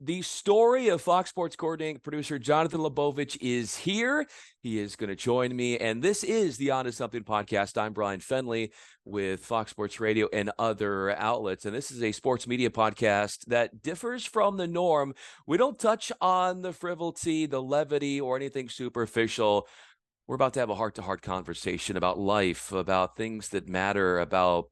The story of Fox Sports coordinating producer Jonathan Labovich is here. He is going to join me, and this is the On to Something podcast. I'm Bryan Fenley with Fox Sports Radio and other outlets, and this is a sports media podcast that differs from the norm. We don't touch on the frivolity, the levity, or anything superficial. We're about to have a heart-to-heart conversation about life, about things that matter, about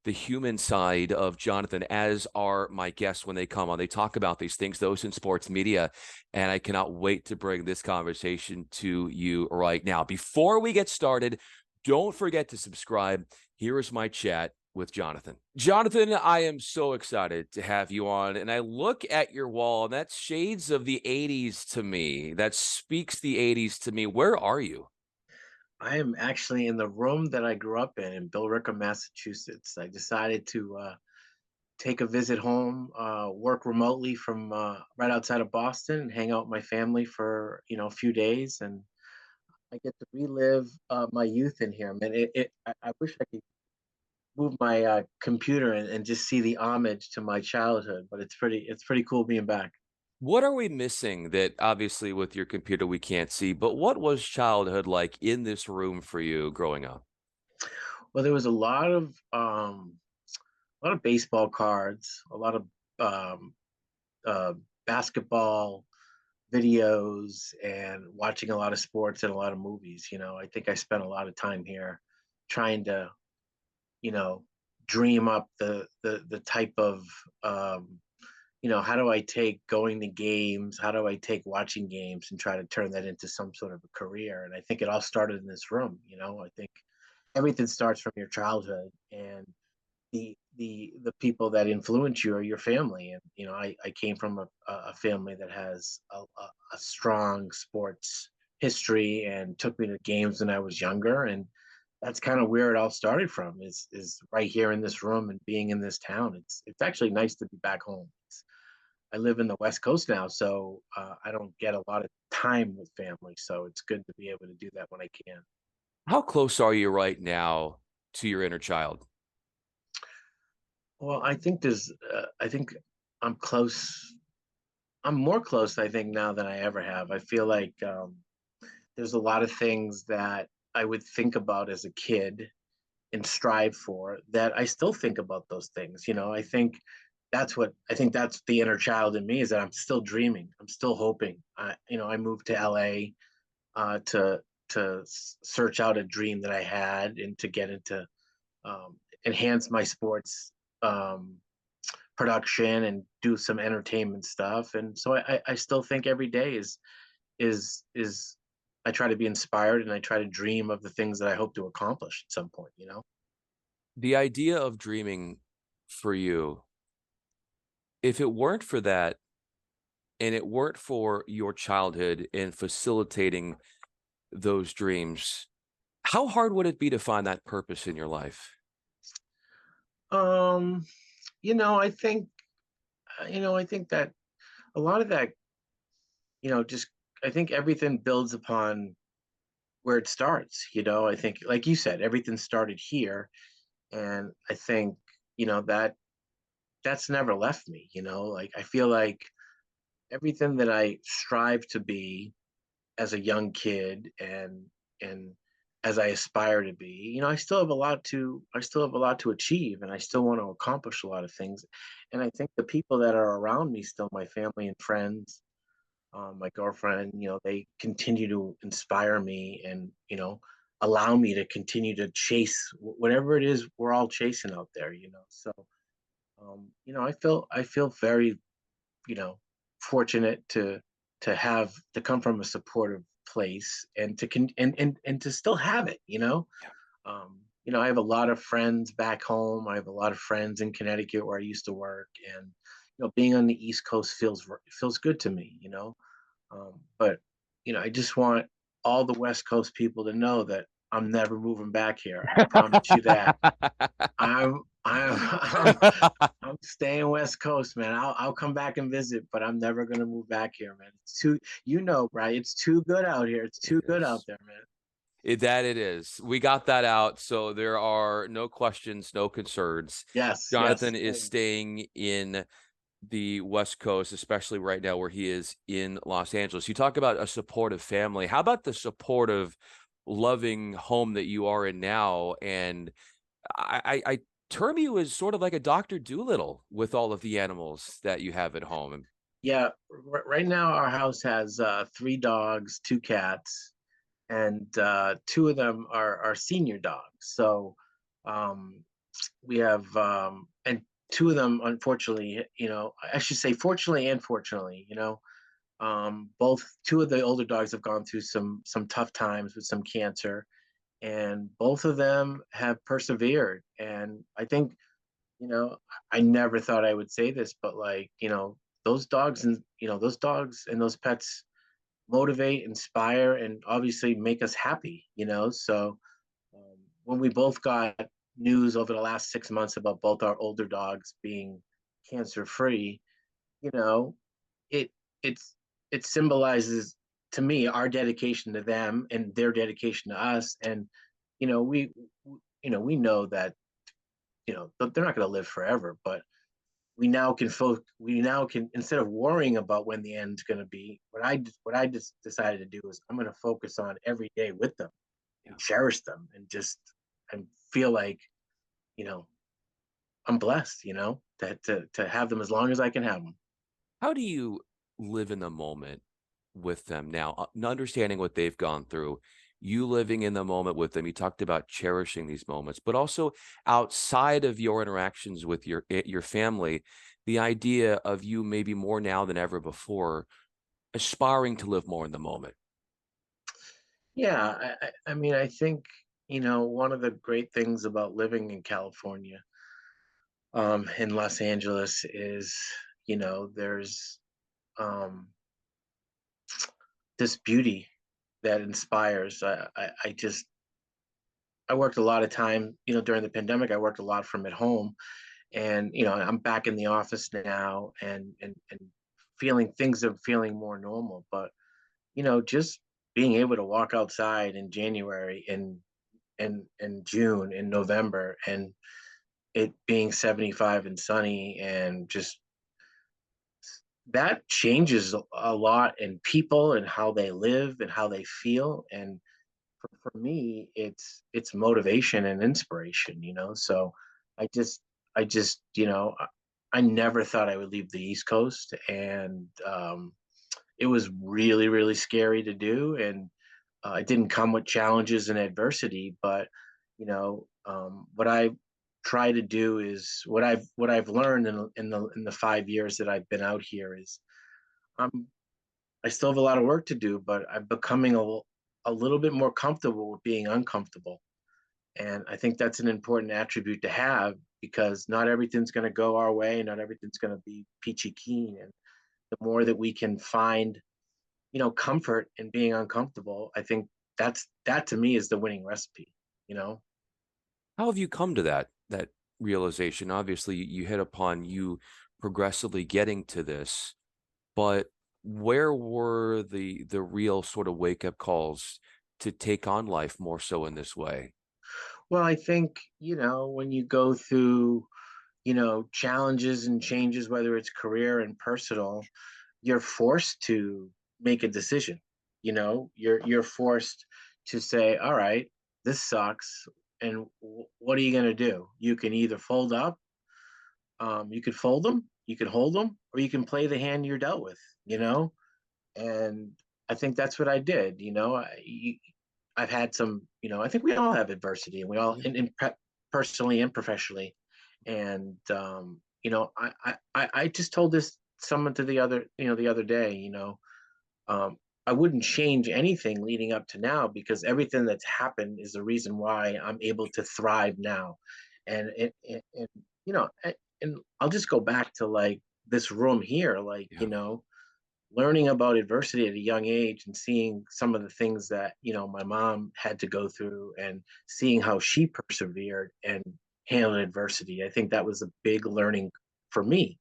the human side of Jonathan, as are my guests when they come on. They talk about these things, those in sports media, and I cannot wait to bring this conversation to you right now. Before we get started, don't forget to subscribe. Here is my chat with Jonathan. Jonathan, I am so excited to have you on, and I look at your wall, and that's shades of the 80s to me. That speaks the 80s to me. Where are you? I am actually in the room that I grew up in Billerica, Massachusetts. I decided to take a visit home, work remotely from right outside of Boston, and hang out with my family for a few days, and I get to relive my youth in here. Man, I wish I could move my computer and just see the homage to my childhood, but it's pretty cool being back. What are we missing that obviously with your computer we can't see, but what was childhood like in this room for you growing up? Well, there was a lot of baseball cards, a lot of um, uh, basketball videos, and watching a lot of sports and a lot of movies. I think I spent a lot of time here trying to, you know, dream up the type of, how do I take going to games? How do I take watching games and try to turn that into some sort of a career? And I think it all started in this room. I think everything starts from your childhood, and the people that influence you are your family. And I came from a family that has a strong sports history and took me to games when I was younger, and that's kind of where it all started from, is right here in this room and being in this town. It's actually nice to be back home. I live in the West Coast now, so I don't get a lot of time with family, so it's good to be able to do that when I can. How close are you right now to your inner child? Well, I think I'm close. I'm more close, I think, now than I ever have. I feel like there's a lot of things that I would think about as a kid and strive for that I still think about those things. I think that's the inner child in me, is that I'm still dreaming. I'm still hoping. I moved to LA to search out a dream that I had and to get into enhance my sports um, production and do some entertainment stuff. And so I still think every day is I try to be inspired, and I try to dream of the things that I hope to accomplish at some point. The idea of dreaming for you, if it weren't for that and it weren't for your childhood and facilitating those dreams, how hard would it be to find that purpose in your life? Um, you know, I think I think that a lot of that, just I think everything builds upon where it starts. I think, like you said, everything started here, and I think that that's never left me. Like, I feel like everything that I strive to be as a young kid, and as I aspire to be, I still have a lot to achieve, and I still want to accomplish a lot of things. And I think the people that are around me, still my family and friends, my girlfriend, they continue to inspire me, and allow me to continue to chase whatever it is we're all chasing out there. So I feel very, you know, fortunate to have to come from a supportive place, and and to still have it. I have a lot of friends back home. I have a lot of friends in Connecticut where I used to work, and being on the East Coast feels good to me. But I just want all the West Coast people to know that I'm never moving back here. I promise you that. I'm I'm staying West Coast, man. I'll come back and visit, but I'm never gonna move back here, man. It's too, right? It's too good out here. It's It too good out is. there, man. That it is. We got that out. So there are no questions, no concerns. Yes, yes. Jonathan is staying in the West Coast, especially right now where he is in Los Angeles. You talk about a supportive family. How about the supportive, loving home that you are in now? And I term you as sort of like a Dr. Doolittle with all of the animals that you have at home. Yeah, right now our house has three dogs, two cats, and two of them are senior dogs. So um, we have and two of them, unfortunately, I should say fortunately and fortunately, both two of the older dogs have gone through some tough times with some cancer, and both of them have persevered. And I think, you know, I never thought I would say this, but like, those dogs and those pets motivate, inspire, and obviously make us happy, So when we both got news over the last 6 months about both our older dogs being cancer free, you know, it it's it symbolizes to me our dedication to them and their dedication to us. And you know, we know that they're not going to live forever, but we now can, instead of worrying about when the end's going to be, what I just decided to do is I'm going to focus on every day with them Yeah. and cherish them and feel like, you know I'm blessed, that to have them as long as I can have them. How do you live in the moment with them now, understanding what they've gone through? You living in the moment with them. You talked about cherishing these moments, but also outside of your interactions with your family, the idea of you maybe more now than ever before, aspiring to live more in the moment. Yeah, I mean, I think, one of the great things about living in California, in Los Angeles, is, there's um, this beauty that inspires. I worked a lot of time, during the pandemic. I worked a lot from at home, and I'm back in the office now, and feeling things are feeling more normal. But just being able to walk outside in January and June and November, and it being 75 and sunny, and just that changes a lot in people and how they live and how they feel. And for me, it's motivation and inspiration, so I just I never thought I would leave the East Coast, and it was really, really scary to do. And it didn't come with challenges and adversity, but what I try to do is what I've learned in the 5 years that I've been out here is I'm I still have a lot of work to do, but I'm becoming a little bit more comfortable with being uncomfortable. And I think that's an important attribute to have, because not everything's going to go our way. Not everything's going to be peachy keen. And the more that we can find, comfort in being uncomfortable, I think that to me is the winning recipe, you know? How have you come to that realization? Obviously, you hit upon you progressively getting to this, but where were the real sort of wake up calls to take on life more so in this way? Well, I think, when you go through, challenges and changes, whether it's career and personal, you're forced to make a decision. You're forced to say, all right, this sucks. And what are you going to do? You can either fold up, you could fold them, you can hold them, or you can play the hand you're dealt with, and I think that's what I did. I've had some, I think we all have adversity, and we all, Yeah. personally and professionally. And I just told this someone to the other day. Um, I wouldn't change anything leading up to now, because everything that's happened is the reason why I'm able to thrive now. And you know, and I'll just go back to like this room here, like, Yeah. learning about adversity at a young age and seeing some of the things that my mom had to go through, and seeing how she persevered and handled adversity. I think that was a big learning for me,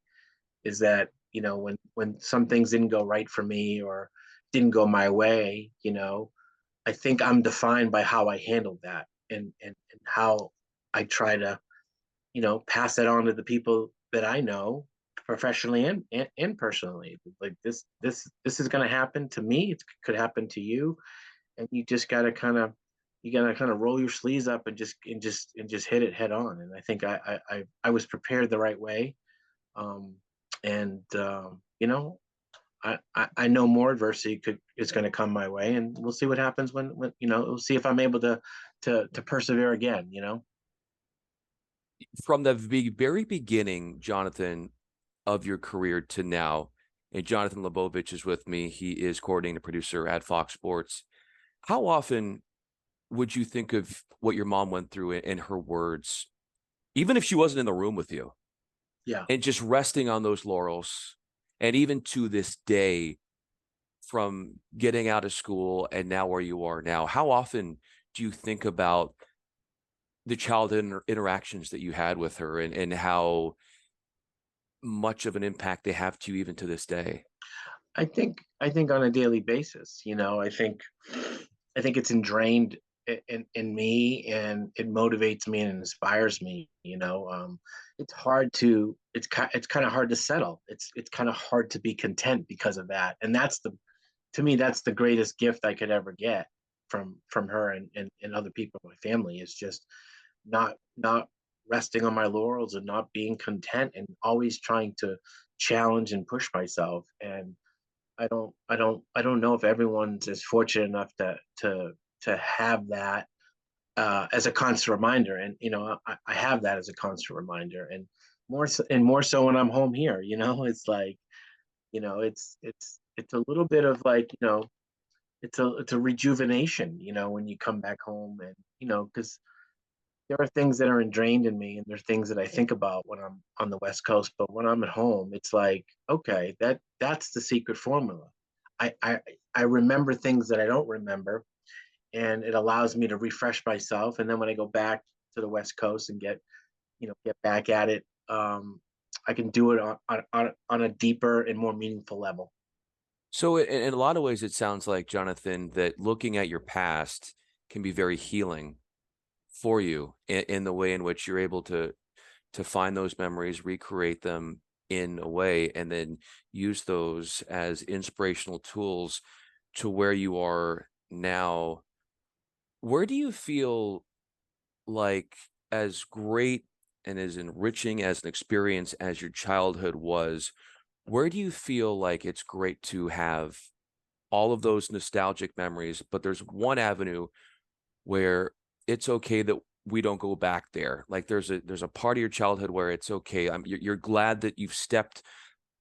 is that when some things didn't go right for me or didn't go my way, I think I'm defined by how I handled that, and how I try to pass that on to the people that I know, professionally and personally. Like this is going to happen to me. It could happen to you, and you just got to kind of roll your sleeves up and just hit it head on. And I think I was prepared the right way. Um, and I know more adversity is going to come my way, and we'll see what happens when we'll see if I'm able to persevere again. From the very beginning, Jonathan, of your career to now, and Jonathan Labovich is with me. He is coordinating producer at Fox Sports. How often would you think of what your mom went through in her words, even if she wasn't in the room with you, Yeah. and just resting on those laurels? And even to this day, from getting out of school and now where you are now, how often do you think about the childhood interactions that you had with her, and how much of an impact they have to you even to this day? I think on a daily basis, I think it's ingrained in me, and it motivates me and inspires me. It's hard to it's kind of hard to settle. It's kind of hard to be content because of that. And that's the to me that's the greatest gift I could ever get from her and other people in my family, is just not resting on my laurels and not being content and always trying to challenge and push myself. And I don't know if everyone's as fortunate enough to have that as a constant reminder. And I have that as a constant reminder, and more so when I'm home here. It's like, it's a little bit of like, it's a rejuvenation, when you come back home. And because there are things that are ingrained in me, and there are things that I think about when I'm on the West Coast. But when I'm at home, it's like, okay, that's the secret formula. I remember things that I don't remember, and it allows me to refresh myself. And then when I go back to the West Coast and get back at it, I can do it on a deeper and more meaningful level. So in a lot of ways, it sounds like, Jonathan, that looking at your past can be very healing for you in the way in which you're able to find those memories, recreate them in a way, and then use those as inspirational tools to where you are now. Where do you feel like, as great and as enriching as an experience as your childhood was, where do you feel like it's great to have all of those nostalgic memories, but there's one avenue where it's okay that we don't go back there? Like there's a part of your childhood where it's okay. You're glad that you've stepped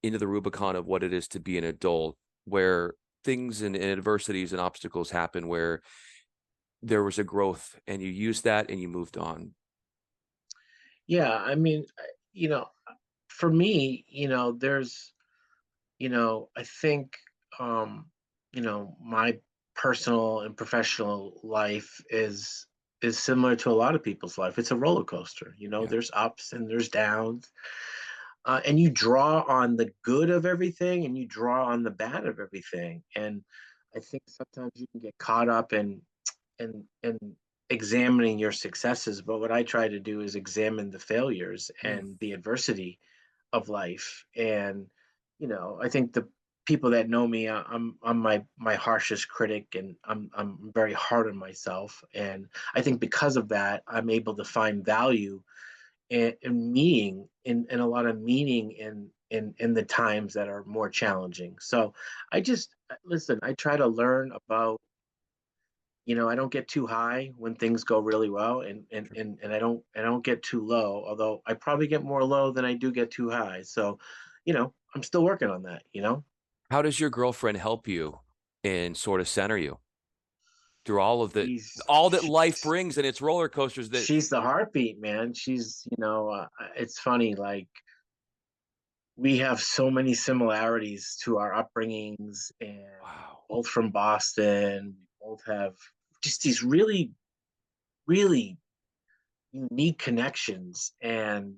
into the Rubicon of what it is to be an adult, where things and adversities and obstacles happen, where there was a growth and you used that and you moved on. Yeah, I mean, for me, I think, my personal and professional life is similar to a lot of people's life. It's a roller coaster. Yeah. There's ups and there's downs, and you draw on the good of everything, and you draw on the bad of everything. And I think sometimes you can get caught up in examining your successes, but what I try to do is examine the failures Mm. and the adversity of life. And I think the people that know me, I'm my harshest critic, and I'm very hard on myself. And I think because of that, I'm able to find value and meaning in a lot of meaning in the times that are more challenging. So I just listen. I try to learn about. I don't get too high when things go really well, and I don't get too low, although I probably get more low than I do get too high. So, I'm still working on that. How does your girlfriend help you and sort of center you through all of the She's all that life she's brings and its roller coasters that she's the heartbeat, man. It's funny, like we have so many similarities to our upbringings, and wow. both from Boston. We both have just these really, really unique connections. And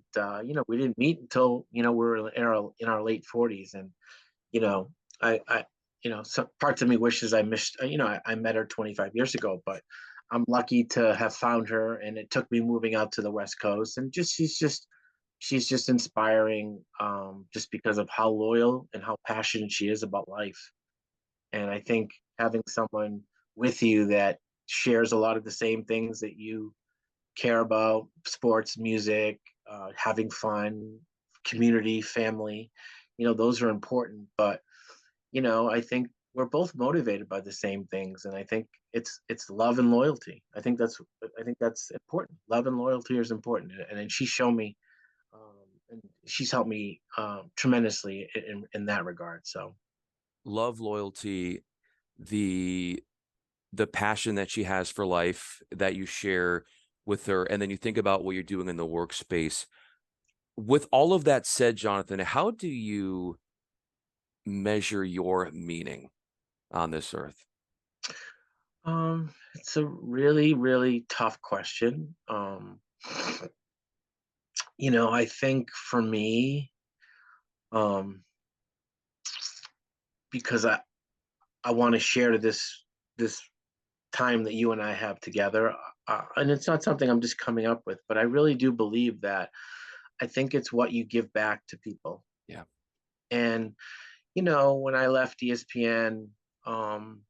we didn't meet until we were in our late 40s. And you know I some parts of me wishes I missed, I met her 25 years ago, but I'm lucky to have found her. And it took me moving out to the West Coast, and she's just she's just inspiring, just because of how loyal and how passionate she is about life. And I think having someone with you that shares a lot of the same things that you care about, sports, music, having fun, community, family, those are important. But, I think we're both motivated by the same things. And I think it's love and loyalty. I think that's important. Love and loyalty is important. And then she's shown me, and she's helped me tremendously in that regard. So Love, loyalty, the passion that she has for life that you share with her, and then you think about what you're doing in the workspace. With all of that said, Jonathan, how do you measure your meaning on this earth? it's a really, really tough question. I think for me, um, because I want to share this time that you and I have together, and it's not something I'm just coming up with, but I really do believe that I think it's what you give back to people. Yeah. And when I left ESPN, um,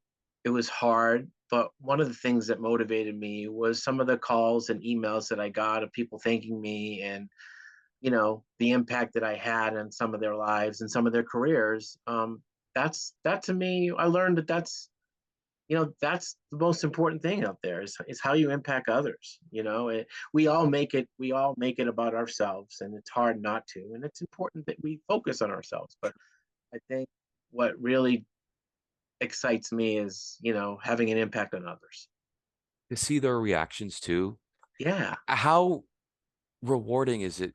it was hard. But one of the things that motivated me was some of the calls and emails that I got of people thanking me, and the impact that I had on some of their lives and some of their careers. That to me, I learned that's the most important thing out there is how you impact others. We all make it about ourselves, and it's hard not to. And it's important that we focus on ourselves. But I think what really excites me is having an impact on others. To see their reactions too. Yeah. How rewarding is it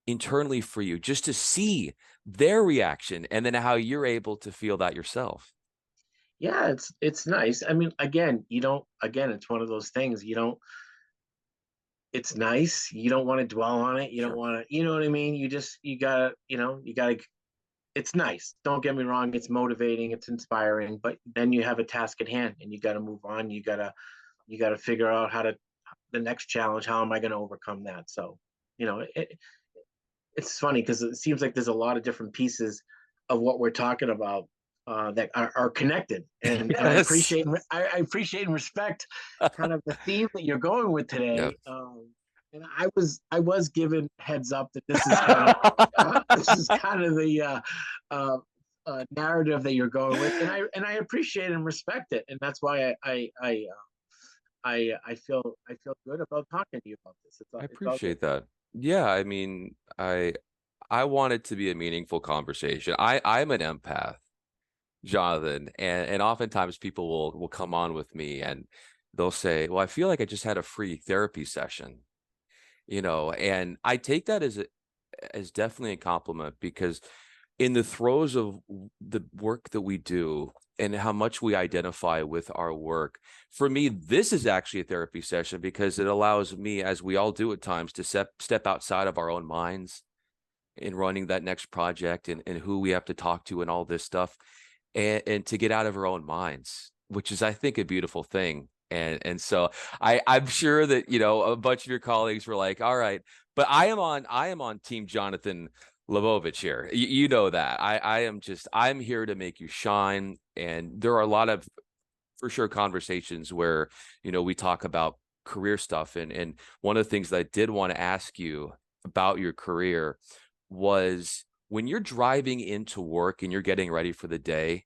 internally for you just to see their reaction and then how you're able to feel that yourself? Yeah, it's nice. I mean, again, you don't again, it's one of those things you don't it's nice. You don't want to dwell on it. You don't Sure. want to, you know what I mean? You gotta, it's nice. Don't get me wrong. It's motivating. It's inspiring, but then you have a task at hand and you got to move on. You got to figure out the next challenge. How am I going to overcome that? So, you know, it, it's funny because it seems like there's a lot of different pieces of what we're talking about that are connected, and Yes. I appreciate and respect kind of the theme that you're going with Yeah. today. And I was given heads up that this is kind of the uh, narrative that you're going with, and I appreciate and respect it, and that's why I feel good about talking to you about this. I It's all good. appreciate that. Yeah, I mean, I want it to be a meaningful conversation. I'm an empath, Jonathan, and oftentimes people will come on with me and they'll say, "Well, I feel like I just had a free therapy session." And I take that as definitely a compliment because in the throes of the work that we do and how much we identify with our work, for me, this is actually a therapy session because it allows me, as we all do at times, to step outside of our own minds in running that next project and who we have to talk to and all this stuff and to get out of our own minds, which is, I think, a beautiful thing. And so I'm sure that, a bunch of your colleagues were like, all right, but I am on team Jonathan Labovich here. You know that. I'm here to make you shine. And there are a lot of for sure conversations where, we talk about career stuff. And one of the things that I did want to ask you about your career was when you're driving into work and you're getting ready for the day,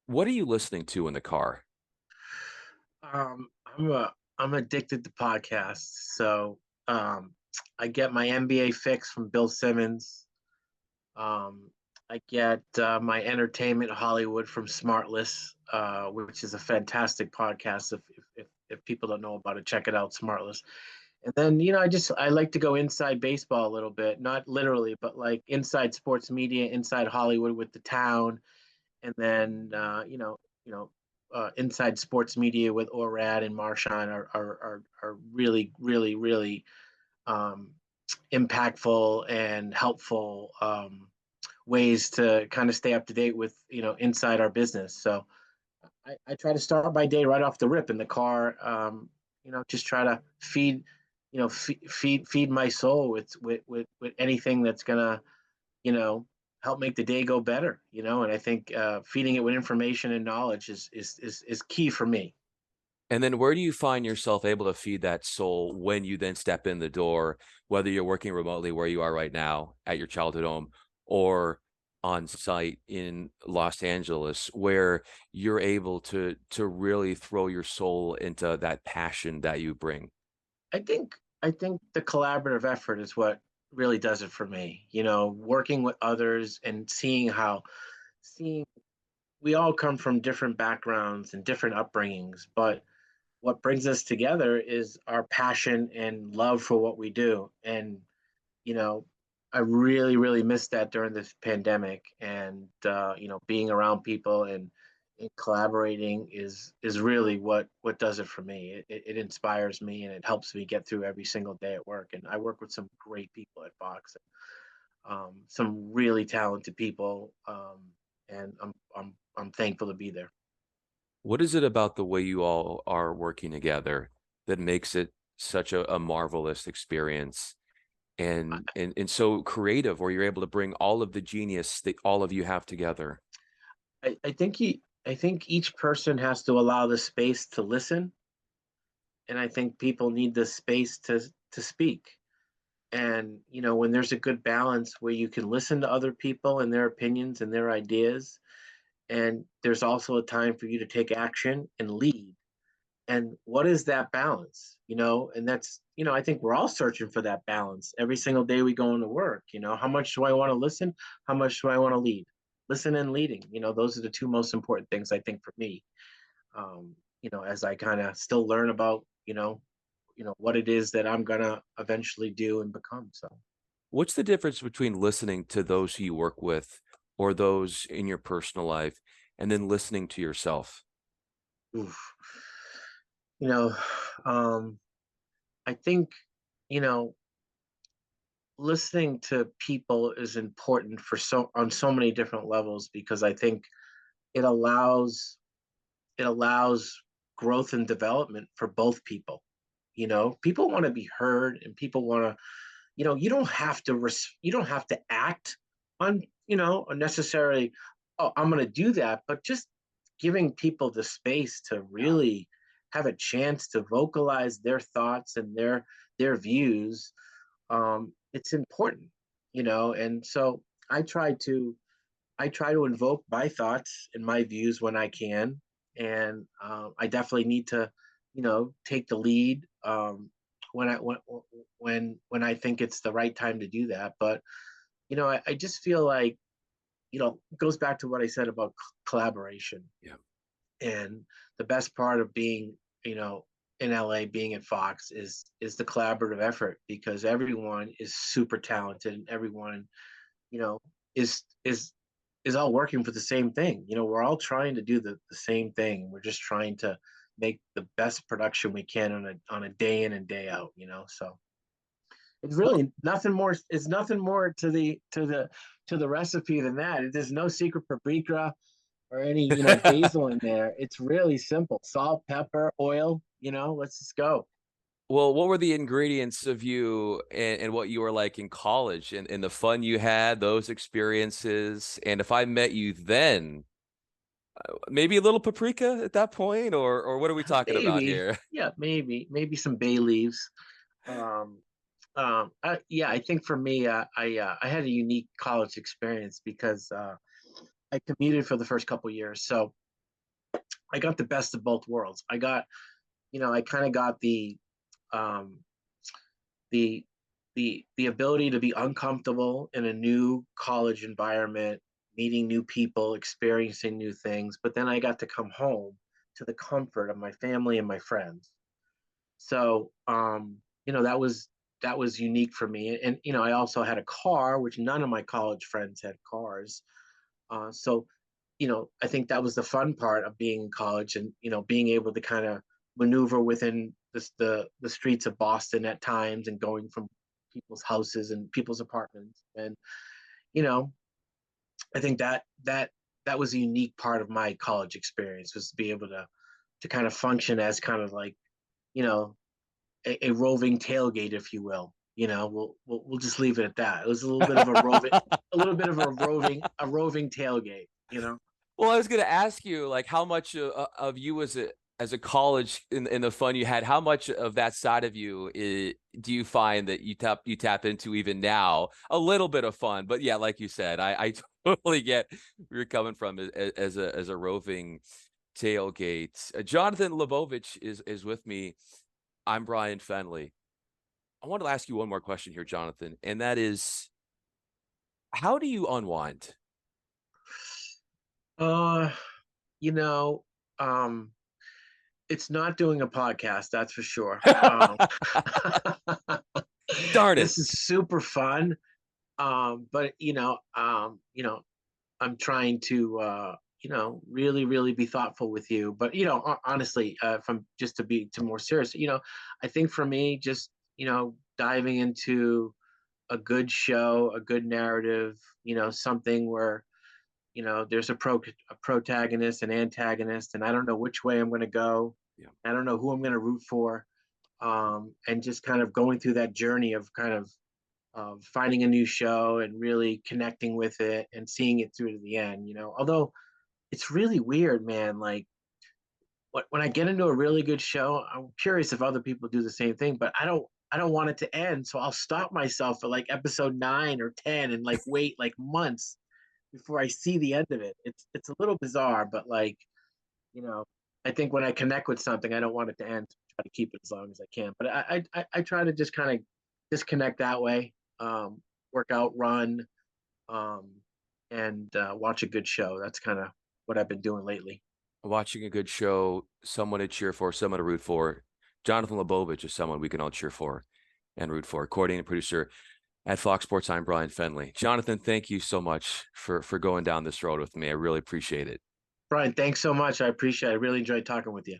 what are you listening to in the car? I'm addicted to podcasts, so I get my NBA fix from Bill Simmons. Um, I get my entertainment Hollywood from Smartless, which is a fantastic podcast. If people don't know about it, check it out, Smartless. And then I like to go inside baseball a little bit, not literally, but like inside sports media, inside Hollywood with the town, and then inside sports media with Orad and Marshawn are really, really, really um, impactful and helpful ways to kind of stay up to date with inside our business. So I try to start my day right off the rip in the car. Just try to feed feed my soul with anything that's gonna, you know, help make the day go better. And I think feeding it with information and knowledge is key for me. And then where do you find yourself able to feed that soul when you then step in the door, whether you're working remotely where you are right now at your childhood home or on site in Los Angeles, where you're able to really throw your soul into that passion that you bring? I think the collaborative effort is what really does it for me. Working with others and seeing we all come from different backgrounds and different upbringings, but what brings us together is our passion and love for what we do. And you know, I really, really missed that during this pandemic. And being around people and collaborating is really what does it for me. It inspires me and it helps me get through every single day at work. And I work with some great people at Fox, some really talented people, and I'm thankful to be there. What is it about the way you all are working together that makes it such a marvelous experience and so creative, where you're able to bring all of the genius that all of you have together? I think each person has to allow the space to listen, and I think people need the space to speak. And when there's a good balance where you can listen to other people and their opinions and their ideas, and there's also a time for you to take action and lead. And what is that balance? And that's, I think we're all searching for that balance every single day we go into work. How much do I want to listen? How much do I want to lead? Listen and leading, those are the two most important things I think for me. As I kind of still learn about, what it is that I'm gonna eventually do and become. So, What's the difference between listening to those who you work with or those in your personal life and then listening to yourself? oof. you know, um, I think, you know, listening to people is important for on so many different levels, because I think it allows it allows growth and development for both people. People want to be heard, and people want to, you don't have to act on, unnecessarily, oh, I'm going to do that, but just giving people the space to Yeah. really have a chance to vocalize their thoughts and their views. It's important, and so I try to I try to invoke my thoughts and my views when I can, and I definitely need to, take the lead, when I think it's the right time to do that. But I just feel like, it goes back to what I said about collaboration. Yeah. And the best part of being, in LA, being at Fox, is the collaborative effort, because everyone is super talented, and everyone, you know, is is is all working for the same thing. We're all trying to do the same thing. We're just trying to make the best production we can on a day in and day out. So it's Well, really nothing more. It's nothing more to the recipe than that. There's no secret paprika or any basil in there. It's really simple: salt, pepper, oil. Let's just go. well, what were the ingredients of you and what you were like in college and the fun you had, those experiences? And if I met you then, maybe a little paprika at that point, or what are we talking about Maybe, here? yeah, maybe some bay leaves. Um, yeah, I think for me, I had a unique college experience, because I commuted for the first couple years, so I got the best of both worlds. I kind of got um, the the ability to be uncomfortable in a new college environment, meeting new people, experiencing new things. But then I got to come home to the comfort of my family and my friends. So, that was unique for me. And I also had a car, which none of my college friends had cars. So, I think that was the fun part of being in college, and being able to kind of maneuver within the streets of Boston at times, and going from people's houses and people's apartments. And you know, I think that was a unique part of my college experience, was to be able to kind of function as kind of like, you know a roving tailgate, if you will. We'll just leave it at that. It was a little bit of a roving, a roving tailgate. Well, I was going to ask you, like, how much of you as a college in the fun you had, how much of that side of you do you find that you tap into even now? A little bit of fun, but yeah, like you said, I totally get where you're coming from as a roving tailgate. Jonathan Labovich is with me. I'm Bryan Fenley. I wanted to ask you one more question here, Jonathan, and that is, how do you unwind? Uh, you know, um, it's not doing a podcast, that's for sure. Darn it. This is super fun. But I'm trying to really, really be thoughtful with you. But honestly, from just to more serious, I think for me, just diving into a good show, a good narrative, something where there's a protagonist and antagonist, and I don't know which way I'm going to go. Yeah. I don't know who I'm going to root for, and just kind of going through that journey of kind of finding a new show and really connecting with it and seeing it through to the end. Although it's really weird, man. Like when I get into a really good show, I'm curious if other people do the same thing, but I don't want it to end, so I'll stop myself at like episode 9 or 10 and like wait like months before I see the end of it. It's a little bizarre, but like, you know, I think when I connect with something, I don't want it to end. So I try to keep it as long as I can. But I try to just kind of disconnect that way. Work out, run, um, and watch a good show. That's kind of what I've been doing lately. Watching a good show, someone to cheer for, someone to root for. Jonathan Labovich is someone we can all cheer for and root for. Coordinating producer at Fox Sports, I'm Bryan Fenley. Jonathan, thank you so much for going down this road with me. I really appreciate it. Bryan, thanks so much. I appreciate it. I really enjoyed talking with you.